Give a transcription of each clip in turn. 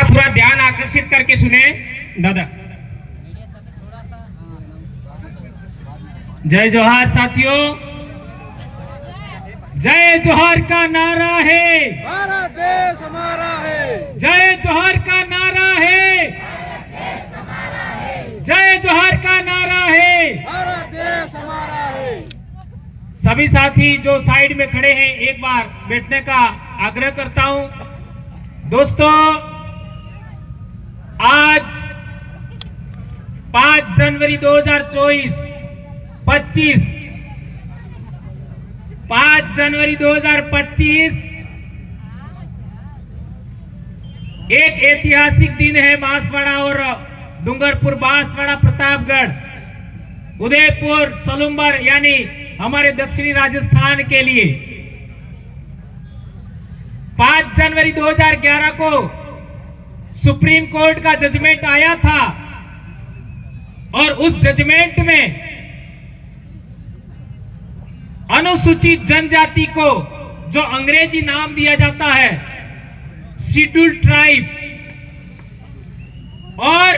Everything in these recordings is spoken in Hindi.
आपका पूरा ध्यान आकर्षित करके सुने दादा। जय जोहार साथियों, जय जोहार का नारा है, भारत देश हमारा है। जय जोहार का नारा है, जय जोहार का नारा है, भारत देश हमारा है। सभी साथी जो साइड में खड़े हैं एक बार बैठने का आग्रह करता हूं। दोस्तों, आज 5 जनवरी 2024 5 जनवरी 2025 एक ऐतिहासिक दिन है। बांसवाड़ा और डूंगरपुर, बांसवाड़ा, प्रतापगढ़, उदयपुर, सलूम्बर यानी हमारे दक्षिणी राजस्थान के लिए 5 जनवरी 2011 को सुप्रीम कोर्ट का जजमेंट आया था और उस जजमेंट में अनुसूचित जनजाति को जो अंग्रेजी नाम दिया जाता है शेड्यूल्ड ट्राइब, और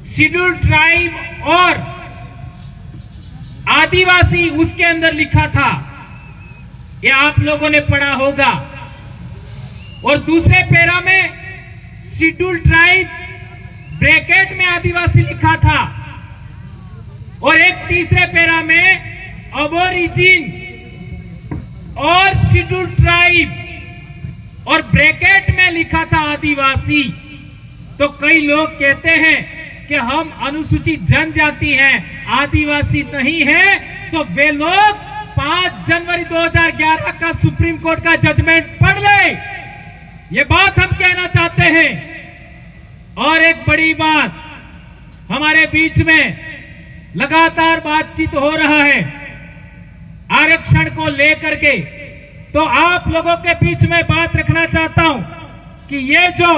शेड्यूल्ड ट्राइब और आदिवासी उसके अंदर लिखा था, ये आप लोगों ने पढ़ा होगा। और दूसरे पैरा में शेड्यूल्ड ट्राइब ब्रैकेट में आदिवासी लिखा था, और एक तीसरे पैरा में अबोरिजिन और शेड्यूल्ड ट्राइब और ब्रैकेट में लिखा था आदिवासी। तो कई लोग कहते हैं कि हम अनुसूचित जनजाति हैं, आदिवासी नहीं है, तो वे लोग 5 जनवरी 2011 का सुप्रीम कोर्ट का जजमेंट पढ़ ले, ये बात हम कहना चाहते हैं। और एक बड़ी बात, हमारे बीच में लगातार बातचीत हो रहा है आरक्षण को लेकर के, तो आप लोगों के बीच में बात रखना चाहता हूं कि ये जो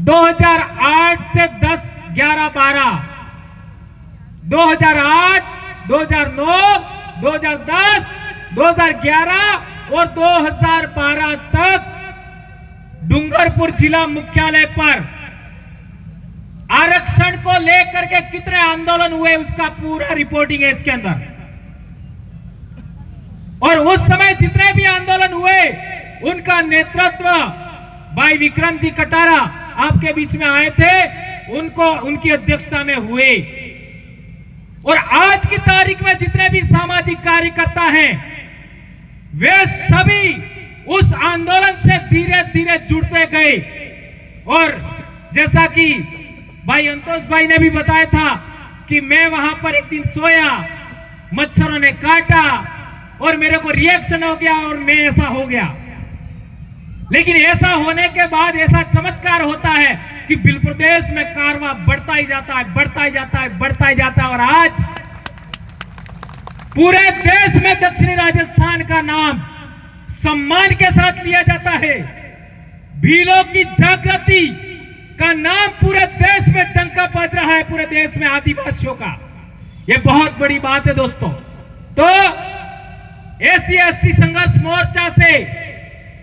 2008 से 10, 11, 12, 2008, 2009, 2010, 2011 और 2012 तक डूंगरपुर जिला मुख्यालय पर आरक्षण को लेकर के कितने आंदोलन हुए उसका पूरा रिपोर्टिंग है इसके अंदर। और उस समय जितने भी आंदोलन हुए उनका नेतृत्व भाई विक्रम जी कटारा आपके बीच में आए थे, उनकी अध्यक्षता में हुए। और आज की तारीख में जितने भी सामाजिक कार्यकर्ता हैं वे सभी उस आंदोलन से धीरे धीरे जुड़ते गए। और जैसा कि भाई अंतोष भाई ने भी बताया था कि मैं वहां पर एक दिन सोया, मच्छरों ने काटा और मेरे को रिएक्शन हो गया और मैं ऐसा हो गया। लेकिन ऐसा होने के बाद ऐसा चमत्कार होता है कि बिल प्रदेश में कारवां बढ़ता ही जाता है, बढ़ता ही जाता है, बढ़ता ही जाता है। और आज पूरे देश में दक्षिणी राजस्थान का नाम सम्मान के साथ लिया जाता है। भीलों की जागृति का नाम पूरे देश में डंका बज रहा है, पूरे देश में आदिवासियों का। यह बहुत बड़ी बात है दोस्तों। तो SC/ST संघर्ष मोर्चा से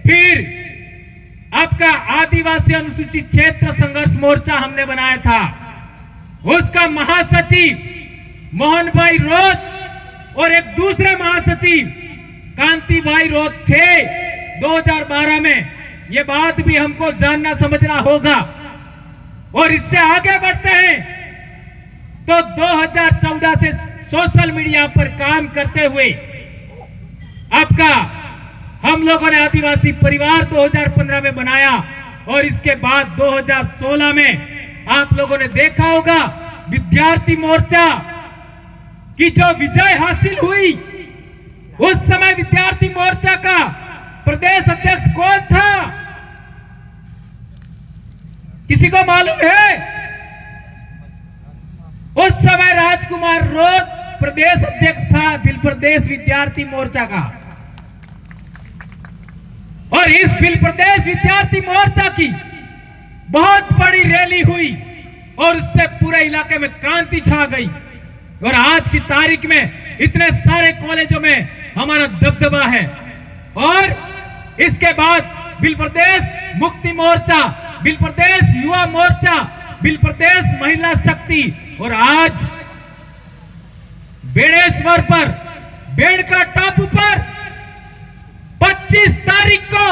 फिर आपका आदिवासी अनुसूचित क्षेत्र संघर्ष मोर्चा हमने बनाया था। उसका महासचिव मोहन भाई रोत और एक दूसरे महासचिव कांति भाई रोत थे 2012 में। ये बात भी हमको जानना समझना होगा। और इससे आगे बढ़ते हैं तो 2014 से सोशल मीडिया पर काम करते हुए आपका हम लोगों ने आदिवासी परिवार 2015 में बनाया। और इसके बाद 2016 में आप लोगों ने देखा होगा विद्यार्थी मोर्चा की जो विजय हासिल हुई, उस समय विद्यार्थी मोर्चा का प्रदेश अध्यक्ष कौन था, किसी को मालूम है? उस समय राजकुमार रोत प्रदेश अध्यक्ष था बिल प्रदेश विद्यार्थी मोर्चा का। और इस बिल प्रदेश विद्यार्थी मोर्चा की बहुत बड़ी रैली हुई और उससे पूरे इलाके में क्रांति छा गई। और आज की तारीख में इतने सारे कॉलेजों में हमारा दबदबा है। और इसके बाद बिल प्रदेश मुक्ति मोर्चा, बिल प्रदेश युवा मोर्चा, बिल प्रदेश महिला शक्ति और आज बेड़ेश्वर पर, बेड़का टापू पर 25 तारीख को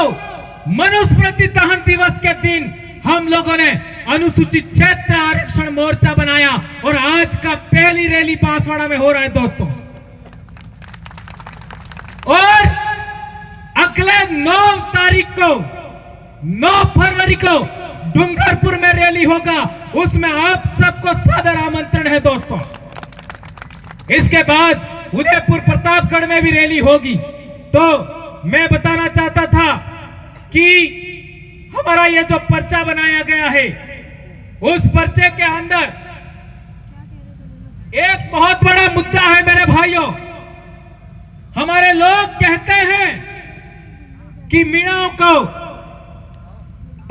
मनुस्मृति दहन दिवस के दिन हम लोगों ने अनुसूचित क्षेत्र आरक्षण मोर्चा बनाया और आज का पहली रैली बांसवाड़ा में हो रहा है दोस्तों। और अगले 9 तारीख को, 9 फरवरी को डूंगरपुर में रैली होगा, उसमें आप सबको सादर आमंत्रण है दोस्तों। इसके बाद उदयपुर प्रतापगढ़ में भी रैली होगी। तो मैं बताना चाहता था कि हमारा ये जो पर्चा बनाया गया है, उस पर्चे के अंदर एक बहुत बड़ा मुद्दा है मेरे भाइयों। हमारे लोग कहते हैं कि मीणाओं को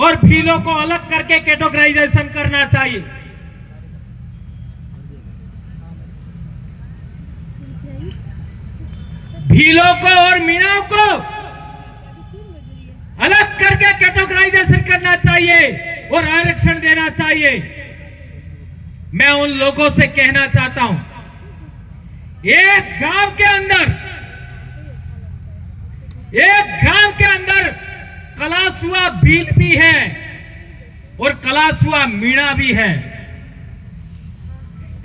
और भीलों को अलग करके कैटेगराइजेशन करना चाहिए। भीलों को और मीणाओं को अलग करके कैटेगराइजेशन करना चाहिए और आरक्षण देना चाहिए। मैं उन लोगों से कहना चाहता हूं, एक गांव के अंदर कलासुआ भील भी है और कलासुआ मीणा भी है।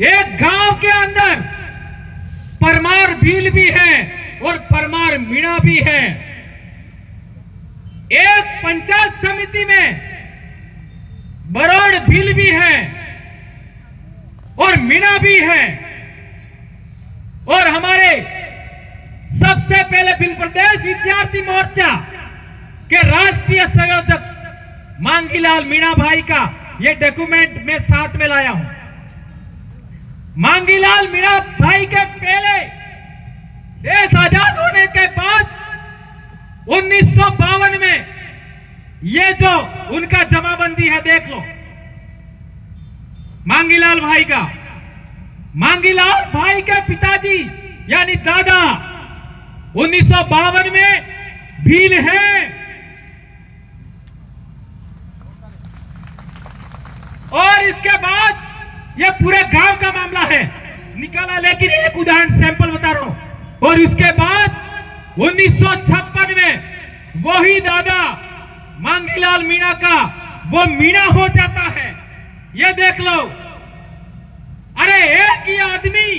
एक गांव के अंदर परमार भील भी है और परमार मीणा भी है। एक पंचायत समिति में बरोड़ भील भी है और मीणा भी है। और हमारे सबसे पहले बिल प्रदेश विद्यार्थी मोर्चा के राष्ट्रीय संयोजक मांगीलाल मीणा भाई का ये डॉक्यूमेंट मैं साथ में लाया हूं। मांगीलाल मीणा भाई के पहले देश आजाद होने के बाद 1952 में ये जो उनका जमाबंदी है देख लो, मांगीलाल भाई का। मांगीलाल भाई के पिताजी यानी दादा 1952 में भील हैं और इसके बाद ये पूरे गांव का मामला है निकाला, लेकिन एक उदाहरण सैंपल बता रहा हूं। और उसके बाद 1956 में वही दादा मांगीलाल मीणा का वो मीणा हो जाता है। ये देख लो, अरे एक ही आदमी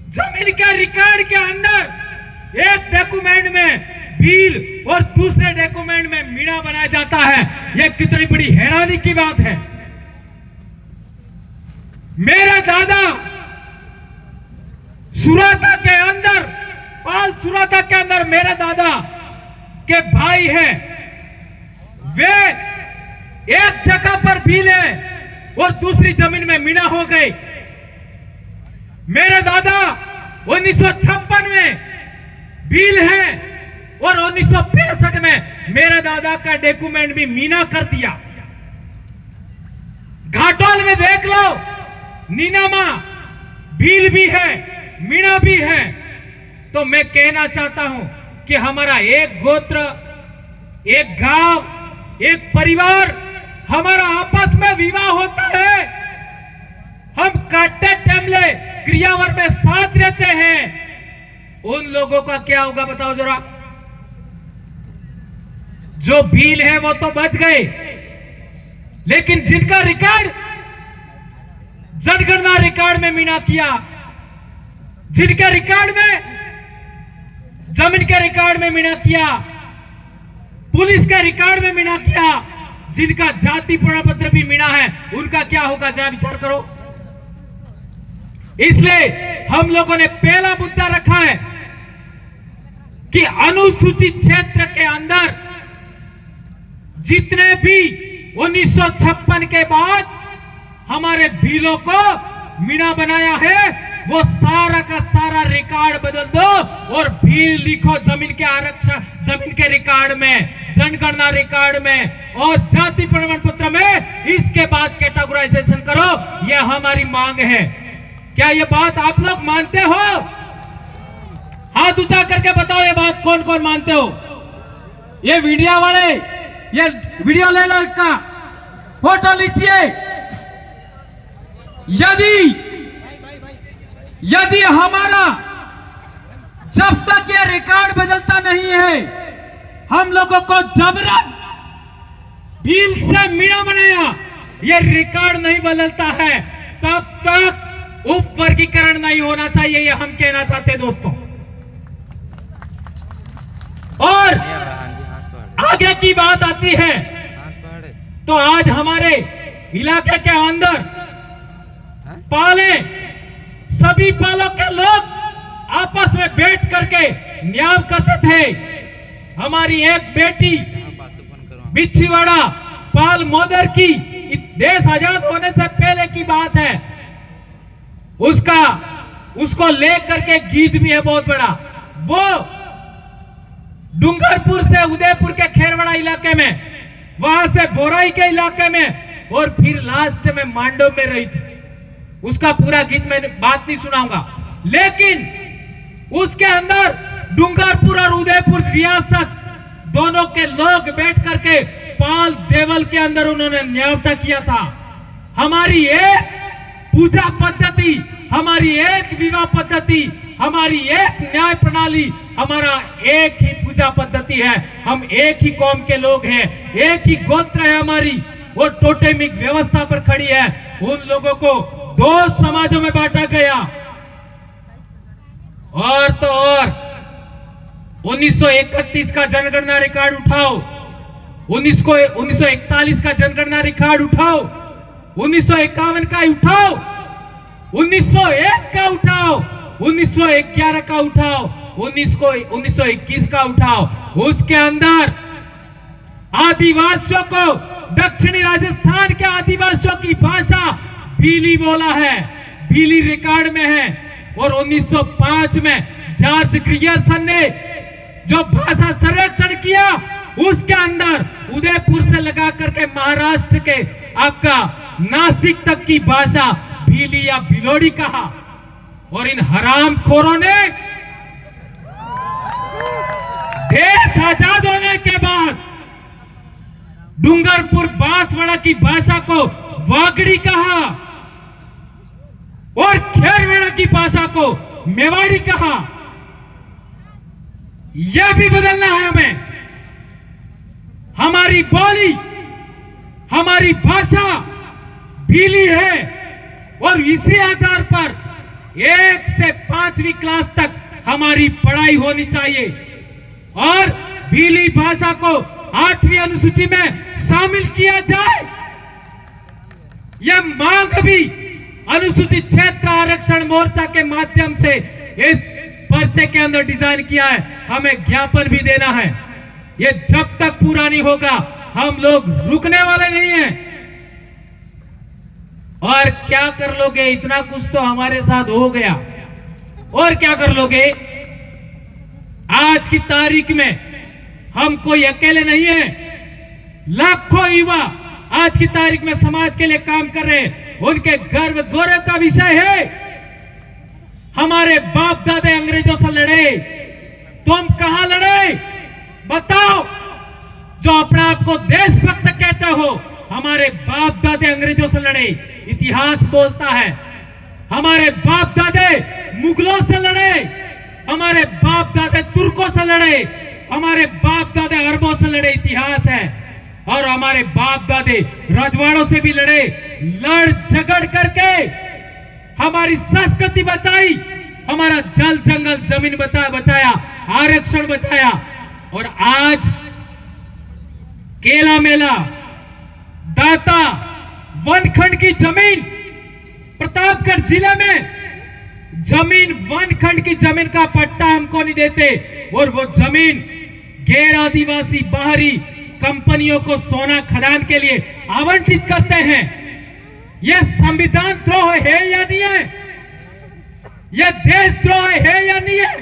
जमीन के रिकॉर्ड के अंदर एक डॉक्यूमेंट में भील और दूसरे डॉक्यूमेंट में मीणा बनाया जाता है। यह कितनी बड़ी हैरानी की बात है। मेरा दादा सुराता के अंदर, पाल सुराता के अंदर मेरे दादा के भाई हैं, वे एक जगह पर भील है और दूसरी जमीन में मीणा हो गए। मेरे दादा 1956 में भील है और 1965 में मेरे दादा का डॉक्यूमेंट भी मीणा कर दिया। घाटोल में देख लो, नीनामा भील भी है, मीणा भी है। तो मैं कहना चाहता हूं कि हमारा एक गोत्र, एक गांव, एक परिवार, हमारा आपस में विवाह होता है, हम काटे टेमले क्रियावर में साथ रहते हैं। उन लोगों का क्या होगा बताओ जरा। जो भील है वो तो बच गए, लेकिन जिनका रिकॉर्ड जनगणना रिकॉर्ड में मीणा किया, जिनके रिकॉर्ड में, जमीन के रिकॉर्ड में मीणा किया, पुलिस के रिकॉर्ड में मीणा किया, जिनका जाति प्रमाण पत्र भी मीणा है, उनका क्या होगा जरा विचार करो। इसलिए हम लोगों ने पहला मुद्दा रखा है कि अनुसूचित क्षेत्र के अंदर जितने भी 1956 के बाद हमारे भीलों को मीणा बनाया है, वो सारा का सारा रिकॉर्ड बदल दो और भील लिखो जमीन के आरक्षण, जमीन के रिकॉर्ड में, जनगणना रिकॉर्ड में और जाति प्रमाण पत्र में। इसके बाद कैटेगराइजेशन करो, यह हमारी मांग है। क्या ये बात आप लोग मानते हो? हाथ ऊंचा करके बताओ, ये बात कौन कौन मानते हो? ये मीडिया वाले ये वीडियो ले लो, इसका फोटो लीजिए। यदि हमारा जब तक ये रिकॉर्ड बदलता नहीं है, हम लोगों को जबरन बिल से मीणा बनाया, ये रिकॉर्ड नहीं बदलता है, तब तक उप वर्गीकरण नहीं होना चाहिए, ये हम कहना चाहते हैं दोस्तों। और आगे की बात आती है तो आज हमारे इलाके के अंदर पाले सभी पालों के लोग आपस में बैठ करके न्याय करते थे। हमारी एक बेटी बिच्छीवाड़ा पाल मोदर की, देश आजाद होने से पहले की बात है, उसको लेकर के गीत भी है बहुत बड़ा। वो डूंगरपुर से उदयपुर के खेरवाड़ा इलाके में, वहां से बोराई के इलाके में, और फिर लास्ट में मांडव में रही थी। उसका पूरा गीत मैं बात नहीं सुनाऊंगा, लेकिन उसके अंदर डूंगरपुर और उदयपुर रियासत दोनों के लोग बैठ करके पाल देवल के अंदर उन्होंने न्यायता किया था। हमारी एक पूजा पद्धति, हमारी एक विवाह पद्धति, हमारी एक न्याय प्रणाली, हमारा एक ही पूजा पद्धति है। हम एक ही कौम के लोग हैं, एक ही गोत्र है हमारी, वो टोटेमिक व्यवस्था पर खड़ी है। उन लोगों को दो समाजों में बांटा गया। और तो और 1931 का जनगणना रिकॉर्ड उठाओ, 1941 का जनगणना रिकॉर्ड उठाओ, 1951 का उठाओ, 1901 का उठाओ, 1911 का उठाओ, 1921 का उठाओ। उसके अंदर आदिवासियों को, दक्षिणी राजस्थान के आदिवासियों की भाषा भीली बोला है, भीली रिकॉर्ड में है। और 1905 में जॉर्ज ग्रियर्सन ने जो भाषा सर्वेक्षण किया, उसके अंदर उदयपुर से लगा करके महाराष्ट्र के आपका नासिक तक की भाषा भीली या भिलोड़ी कहा। और इन हरामखोरों ने देश आजाद होने के बाद डूंगरपुर बांसवाड़ा की भाषा को वागड़ी कहा और खेरवाड़ा की भाषा को मेवाड़ी कहा। यह भी बदलना है हमें। हमारी बोली, हमारी भाषा भीली है और इसी आधार पर 1 से 5वीं क्लास तक हमारी पढ़ाई होनी चाहिए। और भीली भाषा को 8वीं अनुसूची में शामिल किया जाए। यह मांग भी अनुसूचित क्षेत्र आरक्षण मोर्चा के माध्यम से इस पर्चे के अंदर डिजाइन किया है। हमें ज्ञापन भी देना है। यह जब तक पूरा नहीं होगा हम लोग रुकने वाले नहीं हैं। और क्या कर लोगे, इतना कुछ तो हमारे साथ हो गया, और क्या कर लोगे। आज की तारीख में हम कोई अकेले नहीं है। लाखों युवा आज की तारीख में समाज के लिए काम कर रहे हैं। उनके गर्व गौरव का विषय है। हमारे बाप दादे अंग्रेजों से लड़े, तुम कहां लड़े बताओ। जो अपने आप को देशभक्त कहते हो, हमारे बाप दादे अंग्रेजों से लड़े, इतिहास बोलता है। हमारे बाप दादे मुगलों से लड़े, हमारे बाप दादे तुर्कों से लड़े, हमारे बाप दादे अरबों से लड़े, इतिहास है। और हमारे बाप दादे रजवाड़ों से भी लड़े, लड़ झगड़ करके हमारी संस्कृति बचाई, हमारा जल जंगल जमीन बचाया, आरक्षण बचाया। और आज केला मेला, दाता, वनखंड की जमीन, प्रतापगढ़ जिले में जमीन, वनखंड की जमीन का पट्टा हमको नहीं देते, और वो जमीन गैर आदिवासी बाहरी कंपनियों को सोना खदान के लिए आवंटित करते हैं। यह संविधान द्रोह है या नहीं है? यह देशद्रोह है या नहीं है?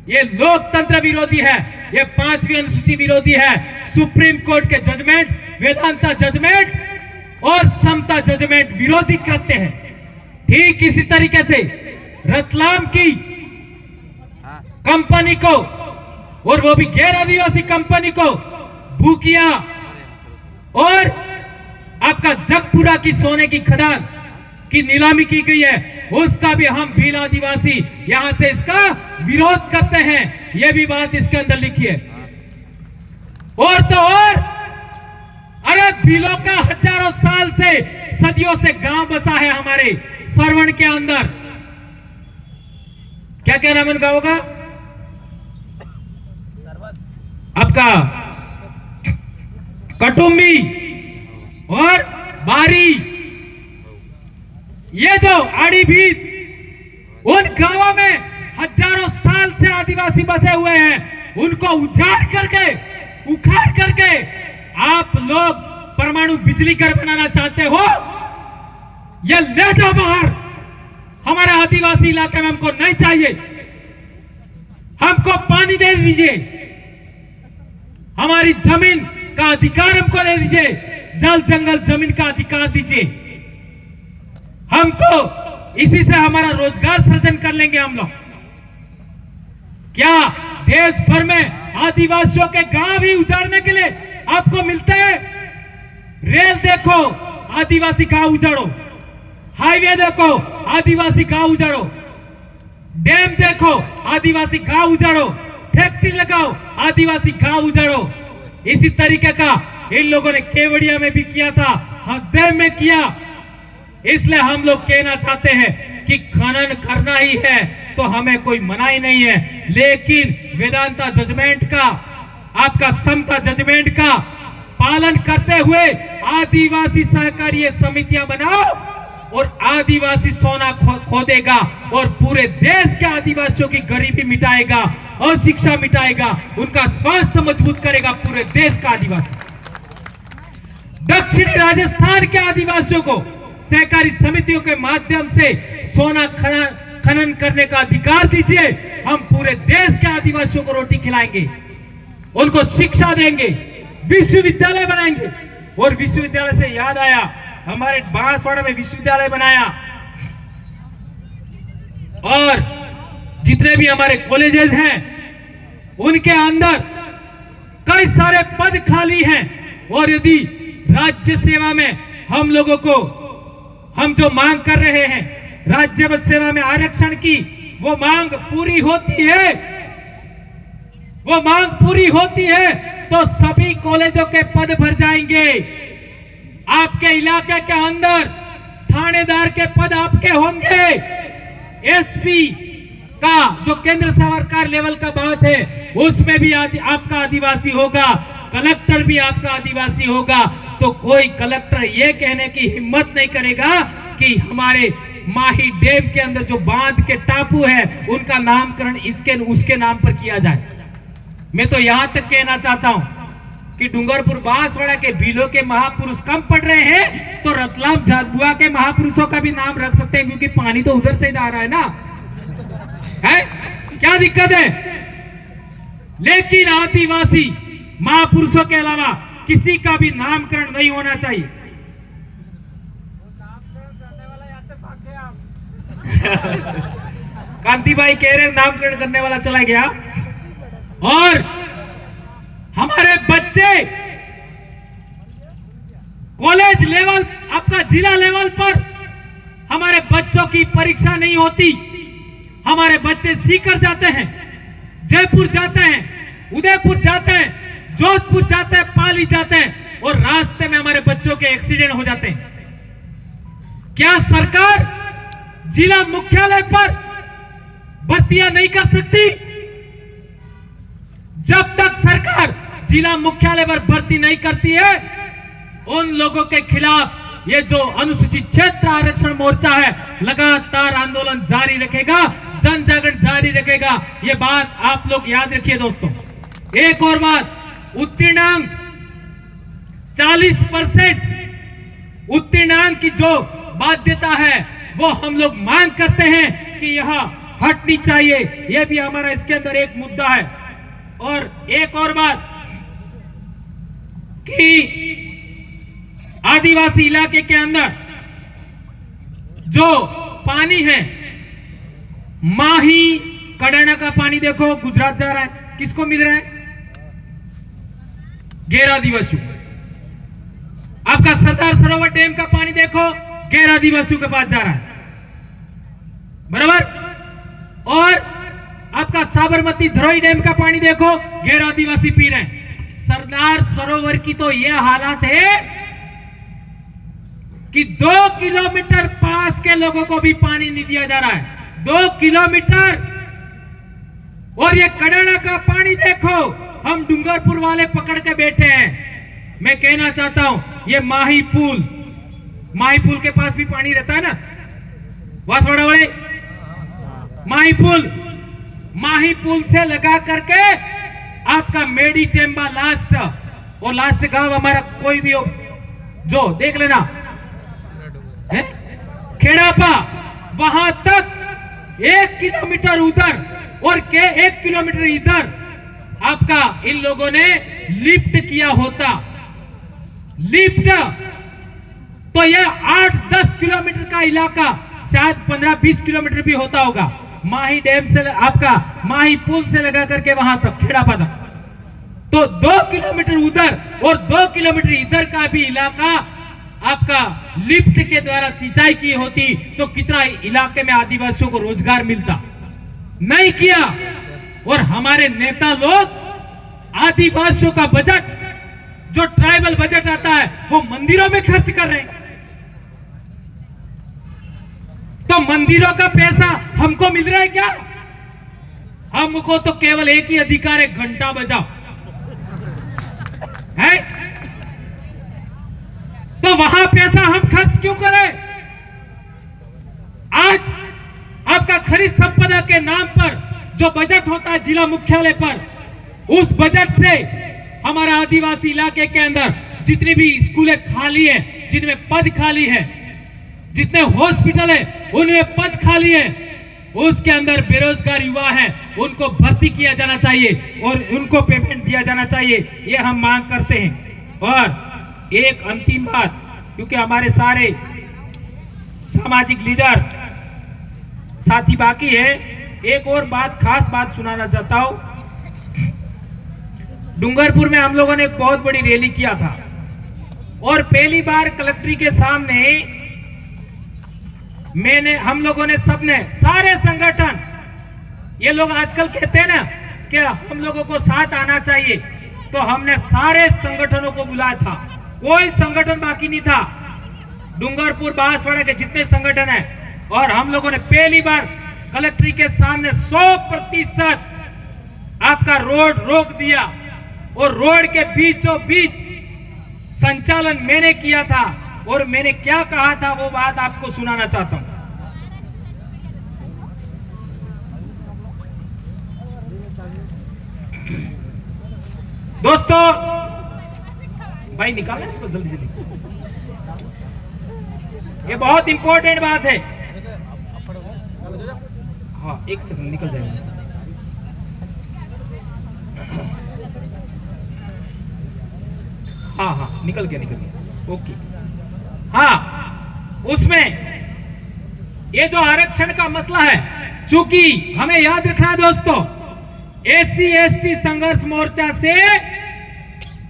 यह लोकतंत्र विरोधी है, यह 5वीं अनुसूची विरोधी है। सुप्रीम कोर्ट के जजमेंट, वेदांता जजमेंट और समता जजमेंट विरोधी करते हैं। ठीक इसी तरीके से रतलाम की कंपनी को, और वो भी गैर आदिवासी कंपनी को भूकिया और आपका जगपुरा की सोने की खदान की नीलामी की गई है, उसका भी हम भील आदिवासी यहां से इसका विरोध करते हैं। यह भी बात इसके अंदर लिखी है। और तो और अरे भीलों का हजारों साल से सदियों से गांव बसा है हमारे सरवण के अंदर। क्या क्या नाम है उन गांवों का? आपका कटुंबी और बारी, ये जो आड़ी भीत, उन गांवों में हजारों साल से आदिवासी बसे हुए हैं। उनको उजाड़ करके, उखाड़ करके आप लोग परमाणु बिजली घर बनाना चाहते हो? ये ले जाओ बाहर। हमारे आदिवासी इलाके में हमको नहीं चाहिए। हमको पानी दे दीजिए, हमारी जमीन का अधिकार हमको दे दीजिए, जल जंगल जमीन का अधिकार दीजिए हमको। इसी से हमारा रोजगार सृजन कर लेंगे हम लोग। क्या देश भर में आदिवासियों के गांव ही उजाड़ने के लिए आपको मिलते हैं? रेल देखो, आदिवासी गांव उजाड़ो। हाईवे देखो, आदिवासी गांव उजाड़ो। डैम देखो, आदिवासी गांव उजाड़ो। फैक्ट्री लगाओ, आदिवासी गांव उजाड़ो। इसी तरीके का इन लोगों ने केवड़िया में भी किया था, हसदेव में किया। इसलिए हम लोग कहना चाहते हैं कि खनन करना ही है तो हमें कोई मनाही नहीं है, लेकिन वेदांता जजमेंट का, आपका समता जजमेंट का पालन करते हुए आदिवासी सहकारी समितियां बनाओ और आदिवासी सोना खोदेगा और पूरे देश के आदिवासियों की गरीबी मिटाएगा और शिक्षा मिटाएगा, उनका स्वास्थ्य मजबूत करेगा पूरे देश का आदिवासी। दक्षिणी राजस्थान के आदिवासियों को सहकारी समितियों के माध्यम से सोना खनन करने का अधिकार दीजिए। हम पूरे देश के आदिवासियों को रोटी खिलाएंगे, उनको शिक्षा देंगे, विश्वविद्यालय बनाएंगे। और विश्वविद्यालय से याद आया, हमारे बांसवाड़ा में विश्वविद्यालय बनाया और जितने भी हमारे कॉलेजेस हैं उनके अंदर कई सारे पद खाली हैं। और यदि राज्य सेवा में हम लोगों को, हम जो मांग कर रहे हैं राज्य सेवा में आरक्षण की, वो मांग पूरी होती है, वो मांग पूरी होती है तो सभी कॉलेजों के पद भर जाएंगे। आपके इलाके के अंदर थानेदार के पद आपके होंगे। एसपी का जो केंद्र सरकार लेवल का बात है उसमें भी आपका आदिवासी होगा, कलेक्टर भी आपका आदिवासी होगा। तो कोई कलेक्टर ये कहने की हिम्मत नहीं करेगा कि हमारे माही डैम के अंदर जो बांध के टापू है उनका नामकरण इसके उसके नाम पर किया जाए। मैं तो यहां तक कहना चाहता हूं कि डूंगरपुर बांसवाड़ा के भीलों के महापुरुष कम पड़ रहे हैं तो रतलाम झाबुआ के महापुरुषों का भी नाम रख सकते हैं, क्योंकि पानी तो उधर से ही आ रहा है ना, है क्या दिक्कत है? लेकिन आदिवासी महापुरुषों के अलावा किसी का भी नामकरण नहीं होना चाहिए। कांति भाई कह रहे नामकरण करने वाला चला गया। और हमारे बच्चे कॉलेज लेवल, आपका जिला लेवल पर हमारे बच्चों की परीक्षा नहीं होती। हमारे बच्चे सीकर जाते हैं, जयपुर जाते हैं, उदयपुर जाते हैं, जोधपुर जाते हैं, पाली जाते हैं और रास्ते में हमारे बच्चों के एक्सीडेंट हो जाते हैं। क्या सरकार जिला मुख्यालय पर भर्तियां नहीं कर सकती? जब तक सरकार जिला मुख्यालय पर भर्ती नहीं करती है उन लोगों के खिलाफ ये जो अनुसूचित क्षेत्र आरक्षण मोर्चा है लगातार आंदोलन जारी रखेगा, जन जागरण जारी रखेगा। ये बात आप लोग याद रखिए दोस्तों। एक और बात, उत्तीर्णांक 40% उत्तीर्णांक की जो बाध्यता है वो हम लोग मांग करते हैं कि यह हटनी चाहिए। यह भी हमारा इसके अंदर एक मुद्दा है। और एक और बात कि आदिवासी इलाके के अंदर जो पानी है, माही कड़ाना का पानी देखो गुजरात जा रहा है, किसको मिल रहा है? गैर आदिवासियों। आपका सरदार सरोवर डैम का पानी देखो, गैर आदिवासियों के पास जा रहा है, बराबर। और आपका साबरमती धरोई डैम का पानी देखो, गैर आदिवासी पी रहे हैं। सरदार सरोवर की तो यह हालत है कि 2 किलोमीटर पास के लोगों को भी पानी नहीं दिया जा रहा है, 2 किलोमीटर। और ये कडाना का पानी देखो, हम डूंगरपुर वाले पकड़ के बैठे हैं। मैं कहना चाहता हूं, ये माही पुल के पास भी पानी रहता है ना, वासवाड़ा वाले माही पुल से लगा करके आपका मेडी टेम्बा लास्ट, और लास्ट गांव हमारा कोई भी हो जो देख लेना है, खेड़ापा, वहां तक 1 किलोमीटर उधर और 1 किलोमीटर इधर आपका इन लोगों ने लिफ्ट किया होता, लिफ्ट तो यह 8-10 किलोमीटर का इलाका शायद 15-20 किलोमीटर भी होता होगा, माही डैम से आपका माही पुल से लगा करके वहां तक खेड़ापा तक। तो 2 किलोमीटर उधर और 2 किलोमीटर इधर का भी इलाका आपका लिफ्ट के द्वारा सिंचाई की होती तो कितना इलाके में आदिवासियों को रोजगार मिलता, नहीं किया। और हमारे नेता लोग आदिवासियों का बजट, जो ट्राइबल बजट आता है, वो मंदिरों में खर्च कर रहे हैं। तो मंदिरों का पैसा हमको मिल रहा है क्या? हमको तो केवल एक ही अधिकार है, घंटा बजाओ है। तो वहां पैसा हम खर्च क्यों करें? आज आपका खरीद संपदा के नाम पर जो बजट होता है जिला मुख्यालय पर, उस बजट से हमारा आदिवासी इलाके के अंदर जितनी भी स्कूलें खाली हैं, जिनमें पद खाली है, जितने हॉस्पिटल है उनमें पद खाली है, उसके अंदर बेरोजगार युवा है, उनको भर्ती किया जाना चाहिए और उनको पेमेंट दिया जाना चाहिए, ये हम मांग करते हैं। और एक अंतिम बात, क्योंकि हमारे सारे सामाजिक लीडर साथी बाकी है, एक और बात, खास बात सुनाना चाहता हूं। डूंगरपुर में हम लोगों ने बहुत बड़ी रैली किया था और पहली बार कलेक्ट्री के सामने हम लोगों ने सबने, सारे संगठन, ये लोग आजकल कहते हैं ना कि हम लोगों को साथ आना चाहिए, तो हमने सारे संगठनों को बुलाया था, कोई संगठन बाकी नहीं था, डूंगरपुर बांसवाड़ा के जितने संगठन है। और हम लोगों ने पहली बार कलेक्ट्री के सामने 100% आपका रोड रोक दिया और रोड के बीचों बीच संचालन मैंने किया था। और मैंने क्या कहा था वो बात आपको सुनाना चाहता हूं। दोस्तों, भाई निकालें इसको जल्दी जल्दी, ये बहुत इंपॉर्टेंट बात है। हाँ, 1 सेकंड निकल जाएगा। हाँ, निकल गया, ओके। हाँ, उसमें ये जो आरक्षण का मसला है, चूंकि हमें याद रखना है दोस्तों, SC/ST संघर्ष मोर्चा से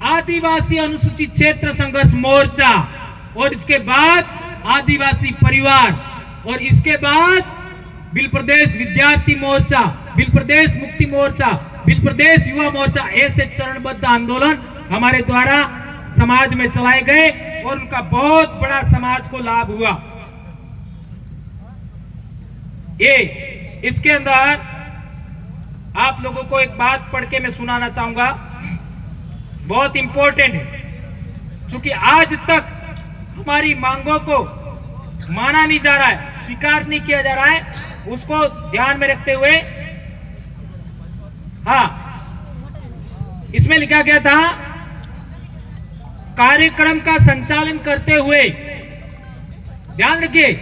आदिवासी अनुसूचित क्षेत्र संघर्ष मोर्चा, और इसके बाद आदिवासी परिवार, और इसके बाद बिल प्रदेश विद्यार्थी मोर्चा, बिल प्रदेश मुक्ति मोर्चा, बिल प्रदेश युवा मोर्चा, ऐसे चरणबद्ध आंदोलन हमारे द्वारा समाज में चलाए गए और उनका बहुत बड़ा समाज को लाभ हुआ। ये इसके अंदर आप लोगों को एक बात पढ़ के मैं सुनाना चाहूंगा, बहुत इंपॉर्टेंट है, क्योंकि आज तक हमारी मांगों को माना नहीं जा रहा है, स्वीकार नहीं किया जा रहा है, उसको ध्यान में रखते हुए। हाँ, इसमें लिखा गया था, कार्यक्रम का संचालन करते हुए, ध्यान रखिए,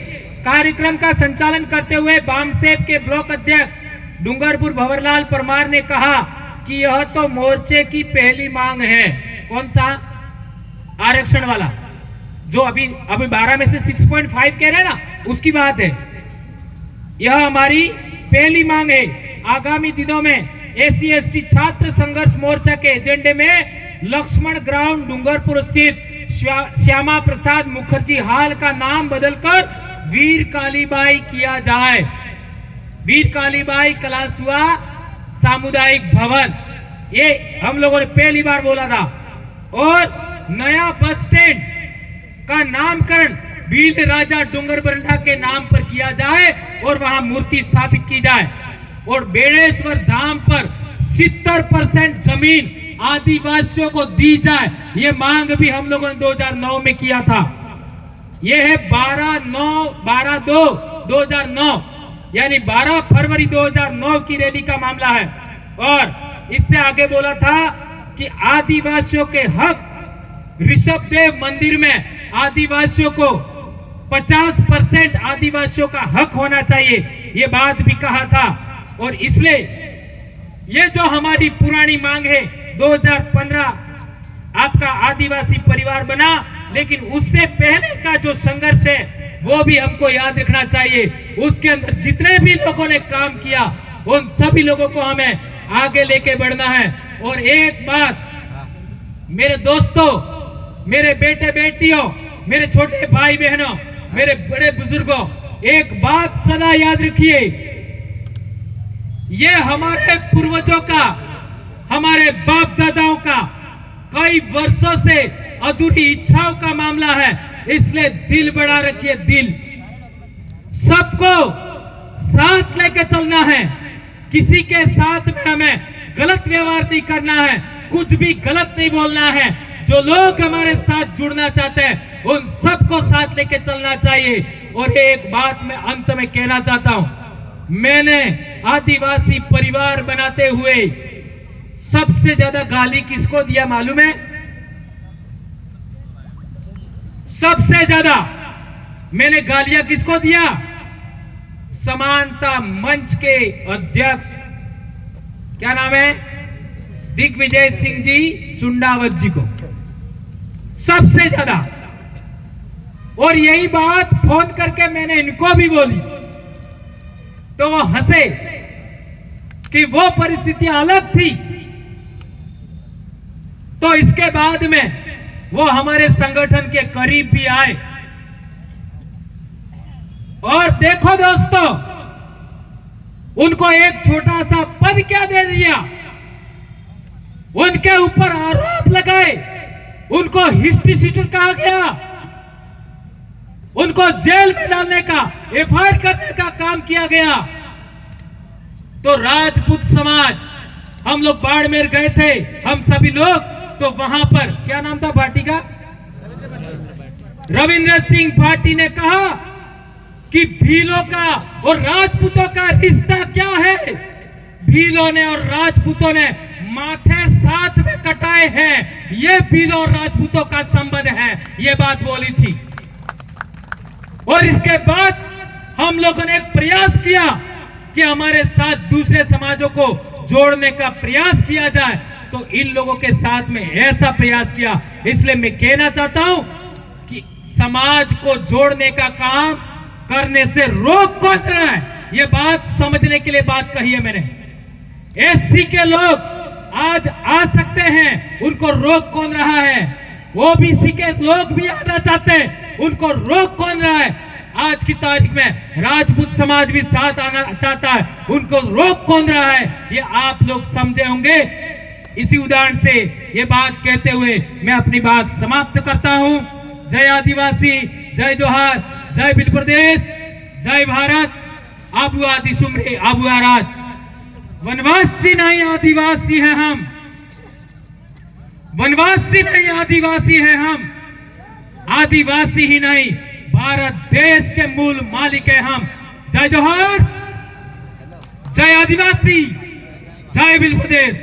कार्यक्रम का संचालन करते हुए बामसेब के ब्लॉक अध्यक्ष डूंगरपुर भंवरलाल परमार ने कहा कि यह तो मोर्चे की पहली मांग है। कौन सा? आरक्षण वाला, जो अभी 12 में से 6.5 कह रहे हैं ना, उसकी बात है। यह हमारी पहली मांग है। आगामी दिनों में SC/ST छात्र संघर्ष मोर्चा के एजेंडे में लक्ष्मण ग्राउंड डूंगरपुर स्थित श्यामा प्रसाद मुखर्जी हॉल का नाम बदलकर वीर कालीबाई किया जाए। वीर कालीबाई कलासुआ सामुदायिक भवन, ये हम लोगों ने पहली बार बोला था। और नया बस स्टैंड का नामकरण भील राजा डूंगरबरंडा के नाम पर किया जाए और वहां मूर्ति स्थापित की जाए। और बेड़ेश्वर धाम पर 70% जमीन आदिवासियों को दी जाए, ये मांग भी हम लोगों ने 2009 में किया था। यह है 12/2/2009 यानी 12 फरवरी 2009 की रैली का मामला है। और इससे आगे बोला था कि आदिवासियों के हक, ऋषभदेव मंदिर में आदिवासियों को 50% आदिवासियों का हक होना चाहिए, ये बात भी कहा था। और इसलिए ये जो हमारी पुरानी मांग है, 2015 आपका आदिवासी परिवार बना, लेकिन उससे पहले का जो संघर्ष है वो भी हमको याद रखना चाहिए। उसके अंदर जितने भी लोगों ने काम किया उन सभी लोगों को हमें आगे लेके बढ़ना है। और एक बात मेरे दोस्तों, मेरे बेटे बेटियों, मेरे छोटे भाई बहनों, मेरे बड़े बुजुर्गों, एक बात सदा याद रखिए, ये हमारे पूर्वजों का, हमारे बाप दादाओं का कई वर्षों से अधूरी इच्छाओं का मामला है। इसलिए दिल बढ़ा रखिए, दिल। सबको साथ लेके चलना है, किसी के साथ में हमें गलत व्यवहार नहीं करना है, कुछ भी गलत नहीं बोलना है। जो लोग हमारे साथ जुड़ना चाहते हैं उन सबको साथ लेके चलना चाहिए। और एक बात मैं अंत में कहना चाहता हूं, मैंने आदिवासी परिवार बनाते हुए सबसे ज्यादा गाली किसको दिया मालूम है? सबसे ज्यादा मैंने गालियां किसको दिया? समानता मंच के अध्यक्ष, क्या नाम है, दिग्विजय सिंह जी चुंडावत जी को सबसे ज्यादा। और यही बात फोन करके मैंने इनको भी बोली तो वो हंसे कि वो परिस्थितियां अलग थी। तो इसके बाद में वो हमारे संगठन के करीब भी आए। और देखो दोस्तों, उनको एक छोटा सा पद क्या दे दिया, उनके ऊपर आरोप लगाए, उनको हिस्ट्री सीटर कहा गया, उनको जेल में डालने का, एफआईआर करने का काम किया गया। तो राजपूत समाज, हम लोग बाड़मेर गए थे, हम सभी लोग, तो वहां पर क्या नाम था भाटी का, रविंद्र सिंह भाटी ने कहा कि भीलों का और राजपूतों का रिश्ता क्या है। भीलों ने और राजपूतों ने माथे साथ में कटाए हैं, ये भीलों और राजपूतों का संबंध है, ये बात बोली थी। और इसके बाद हम लोगों ने एक प्रयास किया कि हमारे साथ दूसरे समाजों को जोड़ने का प्रयास किया जाए, तो इन लोगों के साथ में ऐसा प्रयास किया। इसलिए मैं कहना चाहता हूं कि समाज को जोड़ने का काम करने से रोक कौन रहा है, यह बात समझने के लिए बात कही है मैंने। एससी के लोग आज आ सकते हैं, उनको रोक कौन रहा है? ओबीसी के लोग भी आना चाहते हैं, उनको रोक कौन रहा है? आज की तारीख में राजपूत समाज भी साथ आना चाहता है, उनको रोक कौन रहा है? ये आप लोग समझे होंगे। इसी उदाहरण से ये बात कहते हुए मैं अपनी बात समाप्त करता हूं। जय आदिवासी, जय जोहार, जय भील प्रदेश, जय भारत। आबू आदि सुमरे आबू आराध, वनवासी नहीं आदिवासी है हम, वनवासी नहीं आदिवासी है हम, आदिवासी ही नहीं भारत देश के मूल मालिक है हम। जय जोहार, जय आदिवासी, जय भील प्रदेश।